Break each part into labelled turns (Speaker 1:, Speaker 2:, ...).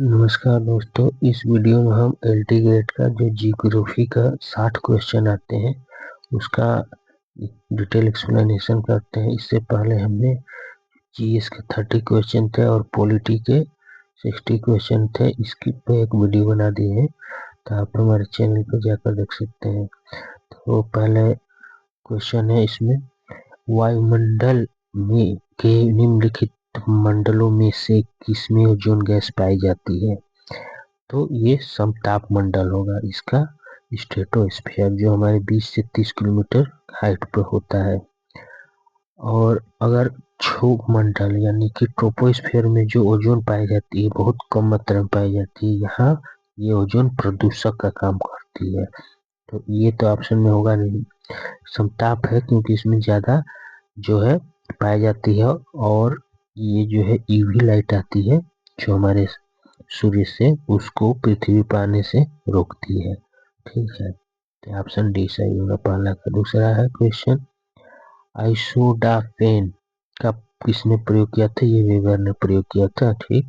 Speaker 1: नमस्कार दोस्तों, इस वीडियो में हम एलटी ग्रेड का जो जियोग्राफी का 60 क्वेश्चन आते हैं उसका डिटेल एक्सप्लेनेशन करते हैं। इससे पहले हमने जीएस के 30 क्वेश्चन थे और पॉलिटी के 60 क्वेश्चन थे, इसकी पे एक वीडियो बना दी है, तो आप हमारे चैनल पर जाकर देख सकते हैं। तो पहले क्वेश्चन है इसमें, वायुमंडल में के निम्नलिखित मंडलों में से किसमें ओजोन गैस पाई जाती है? तो ये समताप मंडल होगा इसका, स्ट्रेटोस्फीयर जो हमारे 20 से 30 किलोमीटर हाइट पर होता है। और अगर क्षोभ मंडल यानी कि ट्रोपोस्फीयर में जो ओजोन पाई जाती है बहुत कम मात्रा में पाई जाती है, यहाँ ये ओजोन प्रदूषक का काम करती है, तो ये तो ऑप्शन में होगा नहीं। समताप है क्योंकि इसमें ज्यादा जो है पाई जाती है, और ये जो है यूवी लाइट आती है जो हमारे सूर्य से, उसको पृथ्वी पर आने से रोकती है। ठीक है, तो ऑप्शन डी सही होगा पहला का। दूसरा है क्वेश्चन, आइसोडाफेन का किसने प्रयोग किया था? ये वेबर ने प्रयोग किया था। ठीक,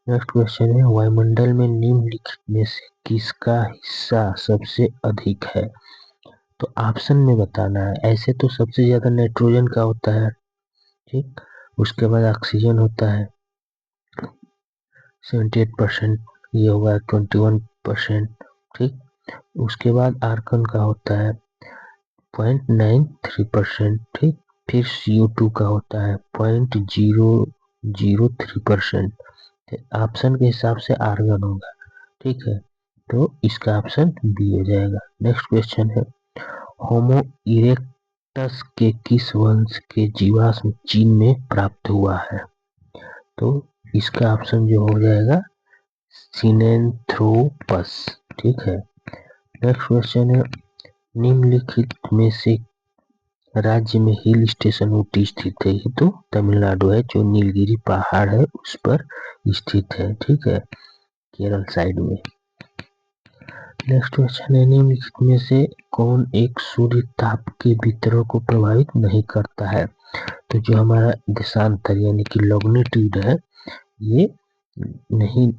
Speaker 1: नेक्स्ट क्वेश्चन है, वायुमंडल में निम्नलिखित में से किसका हिस्सा सबसे अधिक है? तो ऑप्शन में बताना है। ऐसे तो सबसे ज्यादा नाइट्रोजन का होता है, ठीक, उसके बाद ऑक्सीजन होता है 78%, ये होगा 21%। ठीक, उसके बाद आर्गन का होता है 0.93%। ठीक, फिर CO2 का होता है 0.003%। ऑप्शन के हिसाब से आर्गन होगा। ठीक है, तो इसका ऑप्शन बी हो जाएगा। नेक्स्ट क्वेश्चन है, होमो इरेक्टस के किस वंश के जीवाश्म चीन में प्राप्त हुआ है? तो इसका ऑप्शन जो हो जाएगा सिनेंथ्रोपस। ठीक है, नेक्स्ट क्वेश्चन है, निम्नलिखित में से राज्य में हिल स्टेशन ऊटी स्थित है? ये तो तमिलनाडु है, जो नीलगिरी पहाड़ है उस पर स्थित है। ठीक है, केरल साइड में। नेक्स्ट क्वेश्चन है, निम्नलिखित में से कौन एक सूर्य ताप के वितरण को प्रभावित नहीं करता है? तो जो हमारा देशांतर यानी कि लॉन्गिट्यूड है, ये नहीं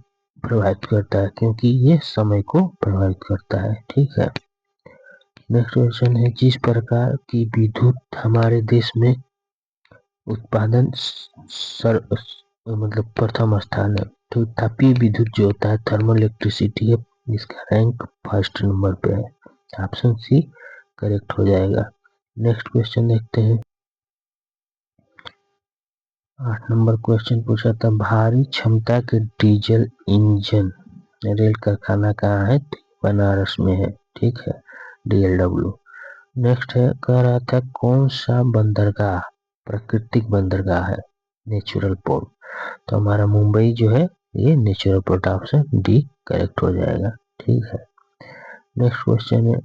Speaker 1: प्रभावित करता है क्योंकि ये समय को प्रभावित करता है। ठीक है, नेक्स्ट क्वेश्चन है, जिस प्रकार की विद्युत हमारे देश में उत्पादन मतलब प्रथम स्थान है, तो तापीय विद्युत जो होता है थर्मल इलेक्ट्रिसिटी है, इसका रैंक फर्स्ट नंबर पे है। ऑप्शन सी करेक्ट हो जाएगा। नेक्स्ट क्वेश्चन देखते हैं, 8 नंबर क्वेश्चन पूछा था, भारी क्षमता के डीजल इंजन रेल कारखाना कहाँ है? तो बनारस में है। ठीक है, DLW। नेक्स्ट है, कह रहा था कौन सा बंदरगाह प्राकृतिक बंदरगाह है? Natural port. तो हमारा मुंबई जो है ये natural port, option D correct हो जाएगा। ठीक है, नेक्स्ट क्वेश्चन है,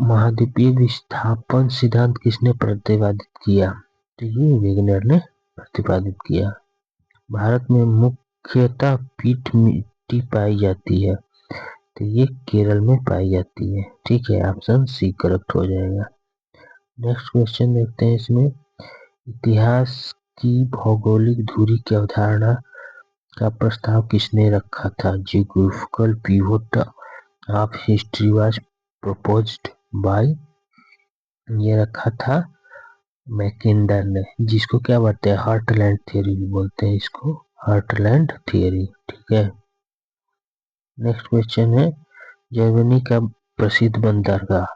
Speaker 1: महाद्वीपीय विस्थापन सिद्धांत किसने प्रतिपादित किया? तो ये वेगनर ने प्रतिपादित किया। भारत में मुख्यतः पीठ मिट्टी पाई जाती है, तो ये केरल में पाई जाती है। ठीक है, ऑप्शन सी करेक्ट हो जाएगा। नेक्स्ट क्वेश्चन देखते हैं, इसमें इतिहास की भौगोलिक दूरी की अवधारणा का प्रस्ताव किसने रखा था? Geographical pivot of history was proposed by, ये रखा था मैकिंडर ने, जिसको क्या बोलते हैं हार्टलैंड थियरी भी बोलते हैं इसको, हार्टलैंड थियरी। ठीक है, नेक्स्ट क्वेश्चन है, जर्मनी का प्रसिद्ध बंदरगाह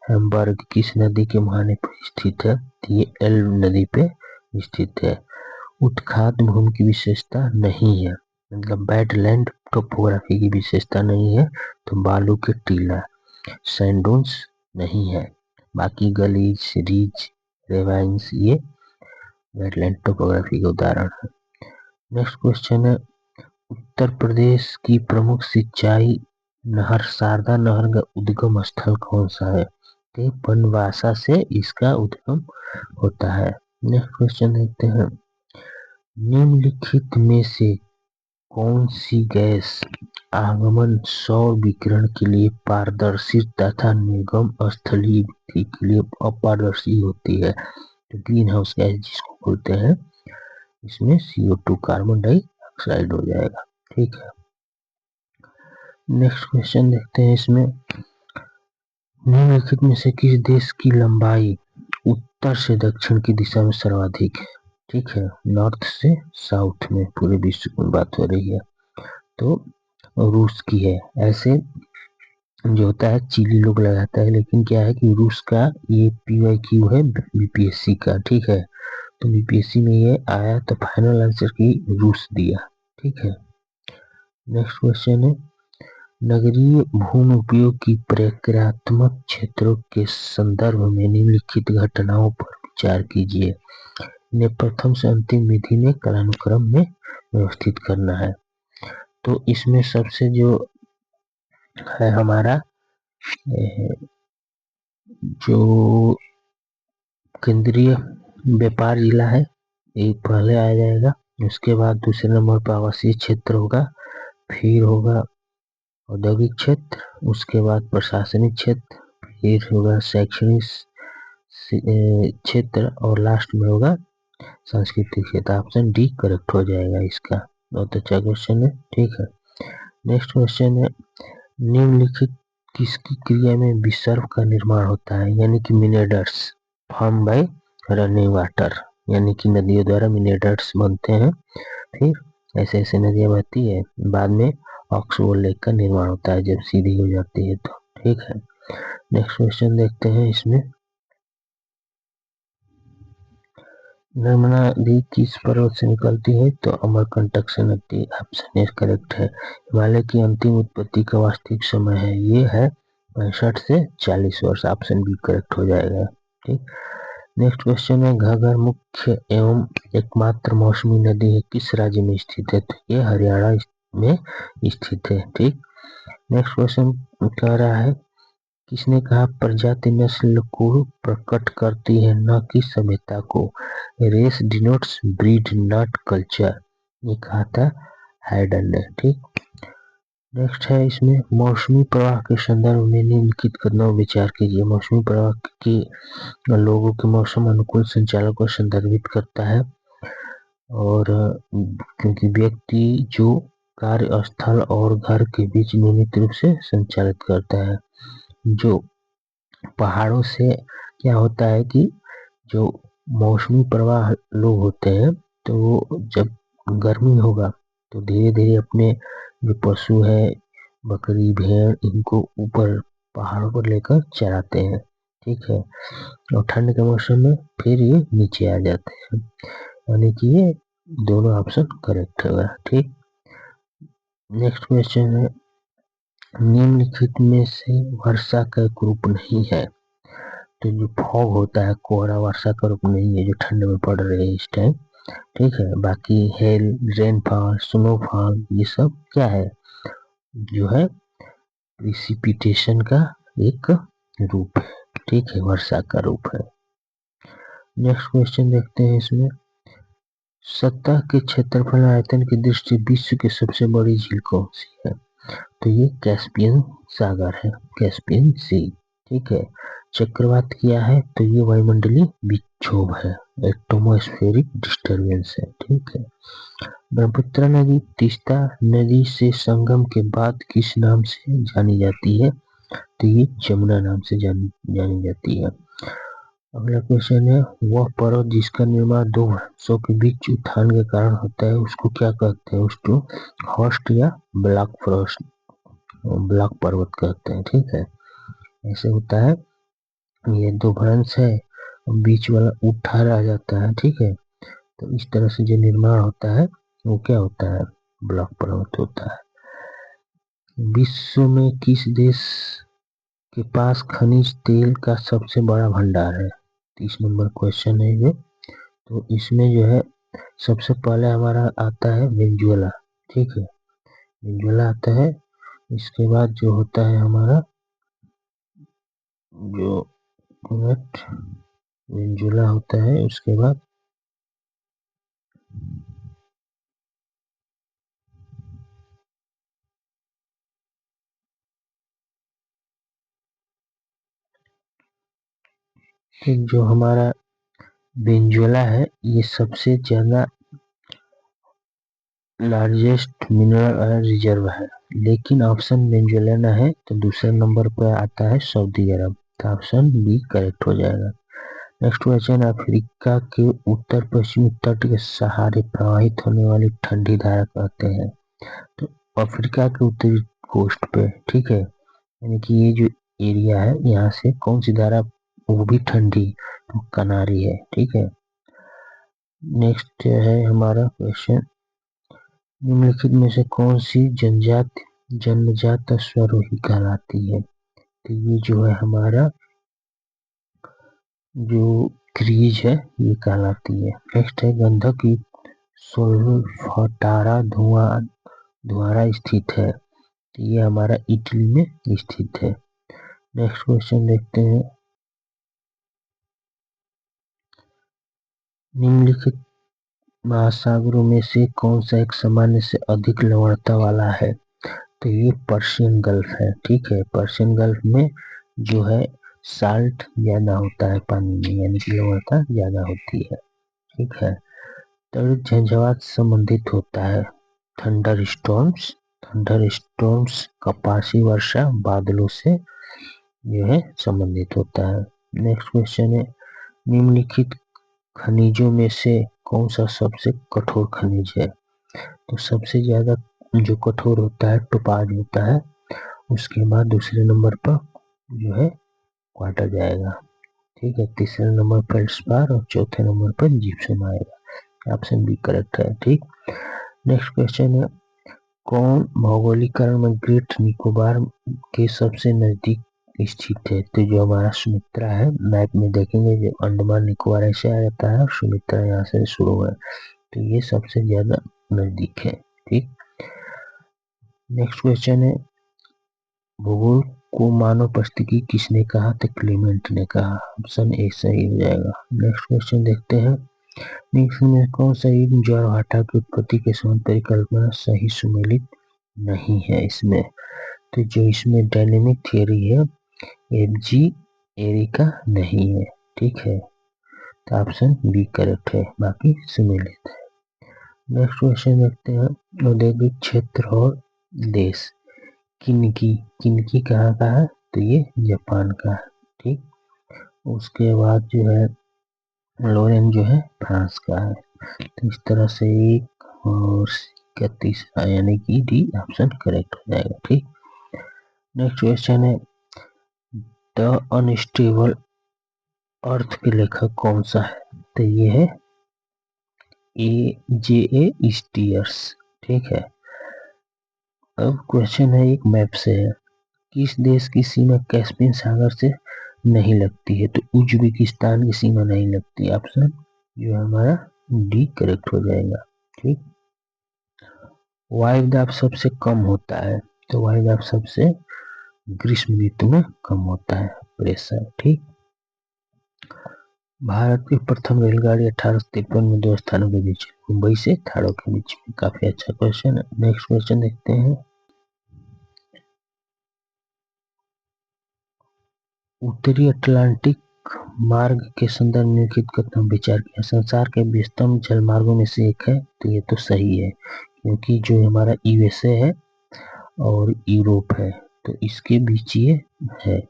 Speaker 1: हैम्बर्ग किस नदी के मुहाने पर स्थित है? ये एल्ब नदी पे स्थित है। उत्खात भूमि की विशेषता नहीं है, मतलब बैडलैंड टोपोग्राफी की विशेषता नहीं है, तो बालू के टीला सैंडोन्स नहीं है। बाकी गलीज रिज रेवाइंस ये वेटलैंड टोपोग्राफी के उदाहरण है। नेक्स्ट क्वेश्चन है, उत्तर प्रदेश की प्रमुख सिंचाई नहर शारदा नहर का उद्गम स्थल कौन सा है? तो बनवासा से इसका उद्गम होता है। नेक्स्ट क्वेश्चन देखते हैं, निम्नलिखित में से कौन सी गैस आगमन सौर विकिरण के लिए पारदर्शी तथा निर्गम स्थलीय विधि के लिए अपारदर्शी होती है? तो ग्रीन हाउस गैस जिसको बोलते हैं, इसमें CO2 कार्बन डाइऑक्साइड ऑक्साइड हो जाएगा। ठीक है, नेक्स्ट क्वेश्चन देखते हैं। इसमें निम्नलिखित में से किस देश की लंबाई उत्तर से दक्षिण की दिशा में सर्वाधिक है? ठीक है, नॉर्थ से साउथ में पूरे विश्व में बात हो रही है, तो रूस की है। ऐसे जो होता है चिली लोग लगाता है, लेकिन क्या है कि रूस का ये PYQ है बीपीएससी का। ठीक है, तो बीपीएससी में ये आया तो फाइनल आंसर की रूस दिया। ठीक है, नेक्स्ट क्वेश्चन है नगरीय भूमि उपयोग की प्रक्रियात्मक क्षेत्रों के संदर्भ में निम्नलिखित घटनाओं पर विचार कीजिए। इन्हें प्रथम से अंतिम विधि में कालानुक्रम में व्यवस्थित करना है। तो इसमें सबसे जो है हमारा जो केंद्रीय व्यापार जिला है ये पहले आ जाएगा, उसके बाद दूसरे नंबर पर आवासीय क्षेत्र होगा, फिर होगा औद्योगिक क्षेत्र, उसके बाद प्रशासनिक क्षेत्र, फिर होगा शैक्षणिक क्षेत्र और लास्ट में होगा सांस्कृतिक क्षेत्र। ऑप्शन डी करेक्ट हो जाएगा इसका। बहुत अच्छा क्वेश्चन है। ठीक है, नेक्स्ट क्वेश्चन है निम्नलिखित किसकी क्रिया में विसर्ग का निर्माण होता है? यानी कि मिनेडर्स फॉर्म बाय रनिंग वाटर, यानी कि नदियों द्वारा मिनेडर्स बनते हैं। फिर ऐसे ऐसे नदियां बहती है, बाद में ऑक्सबोर्ड लेक का निर्माण होता है जब सीधी हो जाती है तो। ठीक है, नेक्स्ट क्वेश्चन देखते हैं। इसमें नर्मदा नदी किस पर्वत से निकलती है? तो अमरकंटक से नदी। ऑप्शन ए करेक्ट है। हिमालय की अंतिम उत्पत्ति का वास्तविक समय है, ये है 65 से 40 वर्ष। ऑप्शन बी करेक्ट हो जाएगा। ठीक, नेक्स्ट क्वेश्चन है घाघर मुख्य एवं एकमात्र मौसमी नदी है किस राज्य में स्थित है? तो ये हरियाणा में स्थित है। ठीक, नेक्स्ट क्वेश्चन कह रहा है किसने कहा प्रजाति नस्ल को प्रकट करती है न कि सभ्यता को? Race denotes breed not culture, ये कहा था हाइडन ने। ठीक, नेक्स्ट है इसमें मौसमी प्रवाह के संदर्भ में निम्नलिखित कदमों पर विचार कीजिए। मौसमी प्रवाह की लोगों के मौसम अनुकूल संचालन को संदर्भित करता है, और क्योंकि व्यक्ति जो कार्यस्थल और घर के बीच नियमित रूप से संचालित करता है। जो पहाड़ों से क्या होता है कि जो मौसमी प्रवाह लोग होते हैं तो जब गर्मी होगा तो धीरे धीरे अपने जो पशु है बकरी भेड़ इनको ऊपर पहाड़ों पर लेकर चराते हैं। ठीक है, और ठंड के मौसम में फिर ये नीचे आ जाते हैं, यानी कि ये दोनों ऑप्शन करेक्ट होगा। ठीक, नेक्स्ट क्वेश्चन है निम्नलिखित में से वर्षा का एक रूप नहीं है? तो जो फॉग होता है कोहरा वर्षा का रूप नहीं है जो ठंड में पड़ रहे हैं इस टाइम। ठीक है, बाकी हेल रेनफॉल स्नोफॉल ये सब क्या है? जो है प्रिसिपिटेशन का एक रूप है। ठीक है, वर्षा का रूप है। नेक्स्ट क्वेश्चन देखते हैं। इसमें सतह के क्षेत्रफल आयतन की दृष्टि विश्व की सबसे बड़ी झील कौन सी है? तो ये कैस्पियन सागर है, कैस्पियन सी। ठीक है, चक्रवात क्या है? तो ये वायुमंडलीय विक्षोभ है, एटमॉस्फेरिक डिस्टरबेंस है। ठीक है, ब्रह्मपुत्र नदी तीस्ता नदी से संगम के बाद किस नाम से जानी जाती है? तो ये जमुना नाम से जानी जाती है। अगला क्वेश्चन है वह पर्वत जिसका निर्माण दो भ्रंशों के बीच उत्थान के कारण होता है उसको क्या कहते हैं? उसको हॉस्ट या ब्लॉक पर्वत कहते हैं। ठीक है, ऐसे होता है, ये दो भ्रंश है बीच वाला उठा रह जाता है। ठीक है, तो इस तरह से जो निर्माण होता है वो क्या होता है? ब्लॉक पर्वत होता है। विश्व में किस देश के पास खनिज तेल का सबसे बड़ा भंडार है? 30 नंबर क्वेश्चन है ये। तो इसमें जो है सबसे पहले हमारा आता है वेनेजुएला। ठीक है, वेनेजुएला आता है, इसके बाद जो होता है हमारा जो वेनेजुएला होता है, उसके बाद फिर जो हमारा वेनेजुएला है ये सबसे ज्यादा लार्जेस्ट मिनरल रिजर्व है, लेकिन ऑप्शन वेनेजुएला है तो दूसरे नंबर पर आता है सऊदी अरब, तो ऑप्शन बी करेक्ट हो जाएगा। नेक्स्ट क्वेश्चन, अफ्रीका के उत्तर पश्चिमी तट के सहारे प्रवाहित होने वाली ठंडी धारा कहते हैं। तो अफ्रीका के उत्तरी कोस्ट पे, ठीक है, यानी कि ये जो एरिया है यहाँ से कौन सी धारा, वो भी ठंडी, तो कनारी है, ठीक है। नेक्स्ट है हमारा क्वेश्चन, निम्नलिखित में से कौन सी जनजाति जन्मजात स्वरोही कहलाती है। तो ये जो है हमारा जो क्रीज है ये कहलाती है। नेक्स्ट है गंधक युक्त सोल्फटारा धुआरा स्थित है, तो ये हमारा इटली में स्थित है। नेक्स्ट क्वेश्चन देखते हैं, निम्नलिखित महासागरों में से कौन सा एक सामान्य से अधिक लवणता वाला है। तो ये पर्शियन गल्फ है, ठीक है। पर्शियन गल्फ में जो है साल्ट ज्यादा होता है पानी में, यानी कि लवणता ज्यादा होती है, ठीक है। त्वरित झंझावात संबंधित होता है थंडर स्टॉर्म्स कपासी वर्षा बादलों से जो है संबंधित होता है। नेक्स्ट क्वेश्चन है, निम्नलिखित खनिजों में से कौन सा सबसे कठोर खनिज है। तो सबसे ज्यादा जो कठोर होता है टोपाज होता है, उसके बाद दूसरे नंबर पर जो है क्वार्टर जाएगा, ठीक है। तीसरे नंबर पर फेल्ड्सपार और चौथे नंबर पर जिप्सम आएगा, ऑप्शन बी करेक्ट है, ठीक। नेक्स्ट क्वेश्चन है, कौन भौगोलिकरण में ग्रेट निकोबार के सबसे नजदीक स्थित है। तो जो हमारा सुमित्रा है, मैप में देखेंगे जो अंडमान निकोबार ऐसे आ जाता है और सुमित्रा यहाँ से शुरू है, तो ये सबसे ज्यादा नजदीक है, ठीक। नेक्स्ट क्वेश्चन है, भूगोल को मानव प्रस्थिति किसने कहा। तो क्लेमेंट ने कहा, ऑप्शन ए सही हो जाएगा। नेक्स्ट क्वेश्चन देखते हैं, निम्न में कौन सा युग्म ज्वार भाटा की उत्पत्ति के संबंध परिकल्पना सही सुमेलित नहीं है इसमें। तो जो इसमें डायनेमिक थियरी है एफजी एरिका नहीं है, ठीक है, तो ऑप्शन बी करेक्ट है, बाकी सुमेलित है। नेक्स्ट क्वेश्चन देखते हैं, औद्योगिक क्षेत्र और देश, किनकी कहाँ का है। तो ये जापान का है, ठीक। उसके बाद जो है लोरेन जो है फ्रांस का है। तो इस तरह से एक और का तीसरा यानी कि डी ऑप्शन करेक्ट हो जाएगा, ठीक। नेक्स्ट क्वेश्चन है, द अनस्टेबल अर्थ के लेखक कौन सा है। तो ये है ए स्टीयर्स, ठीक है। अब क्वेश्चन है एक मैप से है, किस देश की सीमा कैस्पियन सागर से नहीं लगती है। तो उज्बेकिस्तान की सीमा नहीं लगती, ऑप्शन जो है हमारा डी करेक्ट हो जाएगा, ठीक। वायुदाब सबसे कम होता है। तो वायुदाब सबसे ग्रीष्म ऋतु में कम होता है प्रेशर, ठीक। भारत की प्रथम रेलगाड़ी 1853 में दो स्थानों के बीच, मुंबई से थाड़ो के बीच में, काफी अच्छा क्वेश्चन है। नेक्स्ट क्वेश्चन देखते हैं, उत्तरी अटलांटिक मार्ग के संदर्भ में निम्नलिखित कथन विचार किया। संसार के व्यस्तम जलमार्गों में से एक है, तो ये तो सही है, क्योंकि जो हमारा यूएसए है और यूरोप है, तो इसके बीच ये है।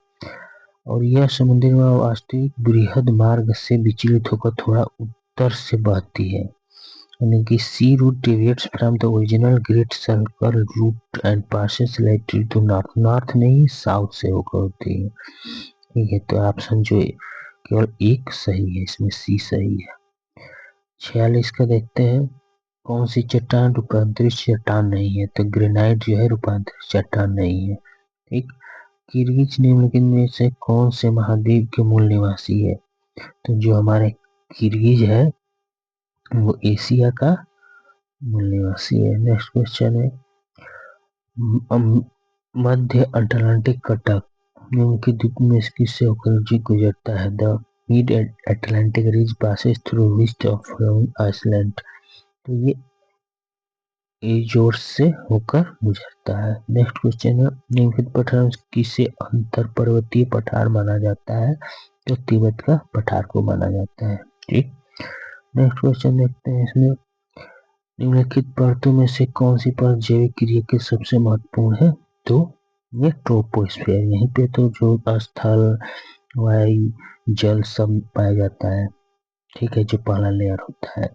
Speaker 1: और यह समुद्र में वास्तविक बृहद मार्ग से विचलित होकर थोड़ा उत्तर से बहती है, यानी कि sea route deviates from the original great circle route and passes latitude to north, north नहीं साउथ से होकर होती है, ठीक है। तो ऑप्शन जो है केवल एक सही है, इसमें सी सही है। 46 का देखते हैं, कौन सी चट्टान रूपांतरित चट्टान नहीं है। तो ग्रेनाइट जो है रूपांतरित चट्टान नहीं है, ठीक। किर्गिज निम्नलिखित में से कौन से महाद्वीप के मूल निवासी है। तो जो हमारे किर्गिज है वो एशिया का मूल निवासी है। नेक्स्ट क्वेश्चन है, मध्य अटलांटिक कटक निम्नलिखित द्वीप में किससे होकर गुजरता है। The mid Atlantic ridge passes through west of Iceland, तो ये एजोर्स से होकर गुजरता है। नेक्स्ट क्वेश्चन है, निम्नलिखित पठार किसे अंतर पर्वतीय पठार माना जाता है। तो तिब्बत का पठार को माना जाता है, ठीक। नेक्स्ट क्वेश्चन देखते हैं, इसमें निम्नलिखित परतों में से कौन सी परत जैविक क्रिया के सबसे महत्वपूर्ण है? तो ये ट्रोपोस्फियर, यहीं पे तो जो स्थल, वायु, जल सब पाया जाता है, ठीक है, जो पहला लेयर होता है।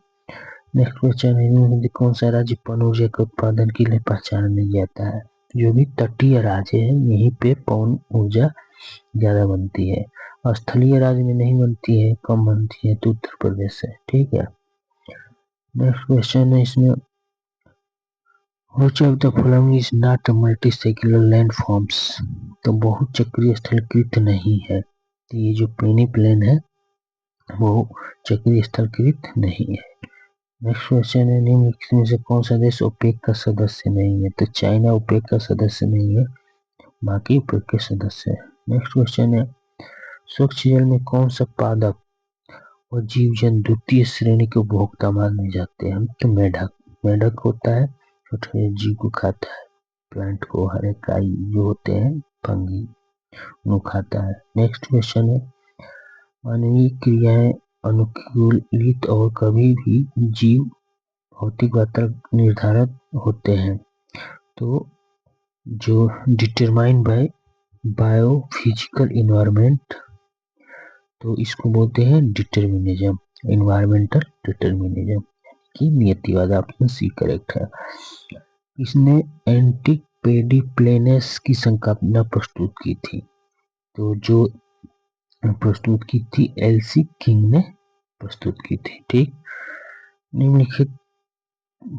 Speaker 1: नेक्स्ट क्वेश्चन है, कौन सा राज्य पवन ऊर्जा के उत्पादन के लिए पहचाना नहीं जाता है? जो भी तटीय राज्य है यहीं पे पवन ऊर्जा ज्यादा बनती है, स्थलीय राज्य में नहीं बनती है, कम बनती है, तो उत्तर प्रदेश है, ठीक है। नेक्स्ट क्वेश्चन है इसमें, which of the following is not a multicellular landforms? तो बहुत चक्रीय स्थलकृत नहीं है, तो ये जो पेनी प्लेन है वो चक्रीय स्थलकृत नहीं है। नेक्स्ट क्वेश्चन है, निम्नलिखित में से कौन सा देश ओपेक का सदस्य नहीं है? तो चाइना ओपेक का सदस्य नहीं है, बाकी ओपेक के सदस्य है। नेक्स्ट क्वेश्चन है, स्वच्छ जल में कौन सा पादप और जीव जंतु द्वितीय श्रेणी के उपभोक्ता माने जाते हैं? तो मेढक, मेढक होता है छोटे जीव को खाता है, प्लांट को, हर एक जो होते हैं फंगी वो खाता है। नेक्स्ट क्वेश्चन है, मानवीय क्रियाएं अनुकूलित और कभी भी जीव भौतिक वातावरण निर्धारित होते हैं, तो जो डिटरमाइंड बाय बायोफिजिकल इन्वायरमेंट, तो इसको बोलते हैं डिटर्मिनिज्म, इन्वायरमेंटल डिटर्मिनिज्म की नियतिवाद। ऑप्शन सी करेक्ट है। इसने एंटिक पेडिप्लेनेस की संकल्पना प्रस्तुत की थी, तो जो प्रस्तुत की थी एलसी किंग ने प्रस्तुत की थी, ठीक। निम्नलिखित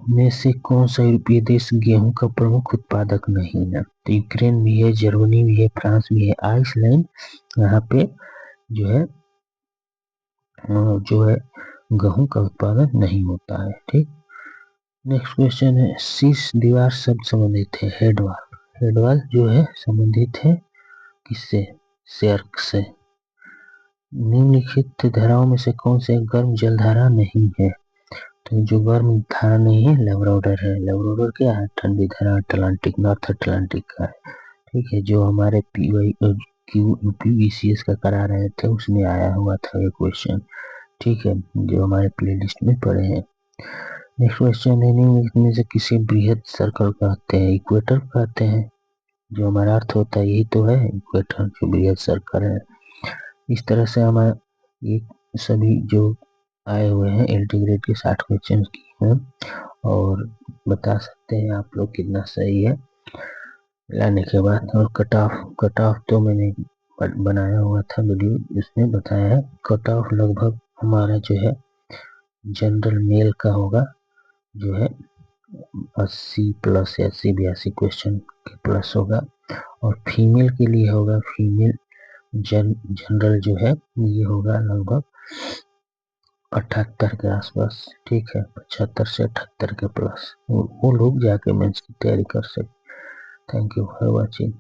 Speaker 1: में से कौन सा यूरोपीय देश गेहूं का प्रमुख उत्पादक नहीं है? तो यूक्रेन भी है, जर्मनी भी है, फ्रांस भी है, आइसलैंड, यहाँ पे जो है गेहूं का उत्पादन नहीं होता है, ठीक। नेक्स्ट क्वेश्चन है, शीर्ष दीवार शब्द संबंधित है हेडवाल, हेडवाल जो है संबंधित है किससे? शेर्क से। निम्नलिखित धाराओं में से कौन से गर्म जलधारा नहीं है? तो जो गर्म धारा नहीं है लेब्राडोर है, लेब्राडोर क्या है? ठंडी धारा, अटलांटिक, नॉर्थ अटलांटिक का है, ठीक है, जो हमारे पीवीसीएस का करा रहे थे उसमें आया हुआ था ये क्वेश्चन, ठीक है, जो हमारे प्ले लिस्ट में पड़े हैं। नेक्स्ट क्वेश्चन है, निम्नलिखित से किसी बृहद सर्कल कहते हैं? इक्वेटर कहते हैं, जो हमारा अर्थ होता है यही तो है इक्वेटर, जो बृहद सर्कल है। इस तरह से हमारा ये सभी जो आए हुए हैं इंटीग्रेट के 60 क्वेश्चन की हैं, और बता सकते हैं आप लोग कितना सही है लाने के बाद। और कट ऑफ तो मैंने बनाया हुआ था वीडियो, इसमें बताया है कट ऑफ लगभग हमारा जो है जनरल मेल का होगा, जो है 80 प्लस 82 क्वेश्चन के प्लस होगा, और फीमेल के लिए होगा, फीमेल जनरल जो है ये होगा लगभग 78 के आसपास, ठीक है, 75 से 78 के प्लस, वो लोग जाके मेंस की तैयारी कर सकते। Thank you for watching.